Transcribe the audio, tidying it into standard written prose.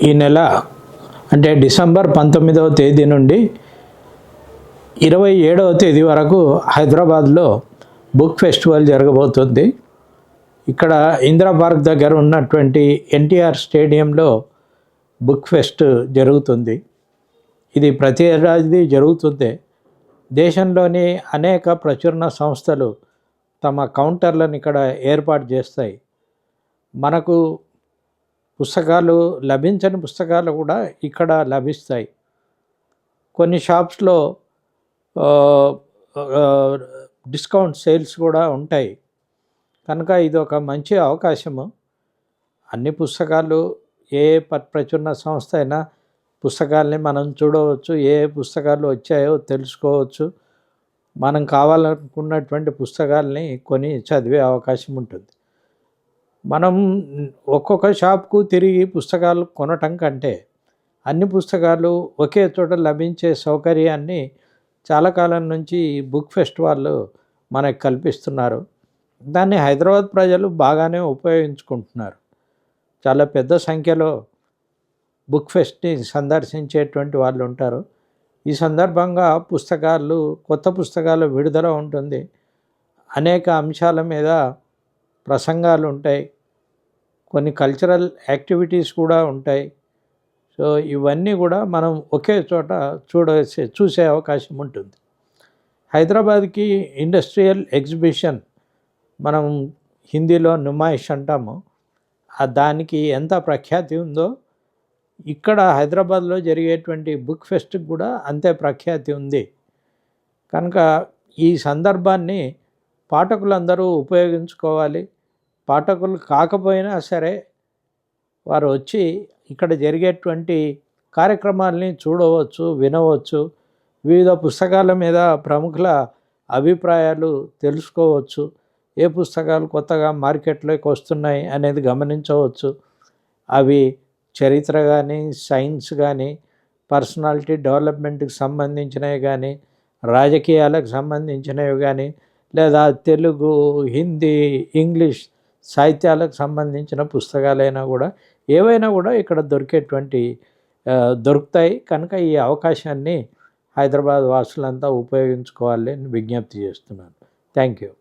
ఈ నెల అంటే డిసెంబర్ 19వ తేదీ నుండి 27వ తేదీ వరకు హైదరాబాద్లో బుక్ ఫెస్టివల్ జరగబోతుంది. ఇక్కడ ఇందిరా పార్క్ దగ్గర ఉన్నటువంటి ఎన్టీఆర్ స్టేడియంలో బుక్ ఫెస్ట్ జరుగుతుంది. ఇది ప్రతి ఏడాది జరుగుతుంది. దేశంలోని అనేక ప్రచురణ సంస్థలు తమ కౌంటర్లను ఇక్కడ ఏర్పాటు చేస్తాయి. మనకు పుస్తకాలు లభించని పుస్తకాలు కూడా ఇక్కడ లభిస్తాయి. కొన్ని షాప్స్లో డిస్కౌంట్ సేల్స్ కూడా ఉంటాయి. కనుక ఇది ఒక మంచి అవకాశము. అన్ని పుస్తకాలు ఏ ప్రచురణ సంస్థ అయినా పుస్తకాలని మనం చూడవచ్చు, ఏ పుస్తకాలు వచ్చాయో తెలుసుకోవచ్చు. మనం కావాలనుకున్నటువంటి పుస్తకాలని కొని చదివే అవకాశం ఉంటుంది. మనం ఒక్కొక్క షాప్కు తిరిగి పుస్తకాలు కొనటం కంటే అన్ని పుస్తకాలు ఒకే చోట లభించే సౌకర్యాన్ని చాలా కాలం నుంచి బుక్ ఫెస్టివల్ మనకు కల్పిస్తున్నారు. దాన్ని హైదరాబాద్ ప్రజలు బాగానే ఉపయోగించుకుంటున్నారు. చాలా పెద్ద సంఖ్యలో బుక్ ఫెస్ట్ని సందర్శించేటువంటి వాళ్ళు ఉంటారు. ఈ సందర్భంగా పుస్తకాలు, కొత్త పుస్తకాల విడుదల ఉంటుంది. అనేక అంశాల మీద ప్రసంగాలు ఉంటాయి. కొన్ని కల్చరల్ యాక్టివిటీస్ కూడా ఉంటాయి. సో ఇవన్నీ కూడా మనం ఒకే చోట చూసే అవకాశం ఉంటుంది. హైదరాబాద్కి ఇండస్ట్రియల్ ఎగ్జిబిషన్, మనం హిందీలో నుమాయిష్ అంటాము, దానికి ఎంత ప్రఖ్యాతి ఉందో ఇక్కడ హైదరాబాద్లో జరిగేటువంటి బుక్ ఫెస్ట్కి కూడా అంతే ప్రఖ్యాతి ఉంది. కనుక ఈ సందర్భాన్ని పాఠకులందరూ ఉపయోగించుకోవాలి. పాఠకులు కాకపోయినా సరే వారు వచ్చి ఇక్కడ జరిగేటువంటి కార్యక్రమాలని చూడవచ్చు, వినవచ్చు. వివిధ పుస్తకాల మీద ప్రముఖుల అభిప్రాయాలు తెలుసుకోవచ్చు. ఏ పుస్తకాలు కొత్తగా మార్కెట్లోకి వస్తున్నాయి అనేది గమనించవచ్చు. అవి చరిత్ర కానీ, సైన్స్ కానీ, పర్సనాలిటీ డెవలప్మెంట్కి సంబంధించినవి కానీ, రాజకీయాలకు సంబంధించినవి కానీ, లేదా తెలుగు, హిందీ, ఇంగ్లీష్ సాహిత్యాలకు సంబంధించిన పుస్తకాలైనా కూడా ఏవైనా కూడా ఇక్కడ దొరుకుతాయి. కనుక ఈ అవకాశాన్ని హైదరాబాద్ వాసులంతా ఉపయోగించుకోవాలని విజ్ఞప్తి చేస్తున్నాను. Thank you.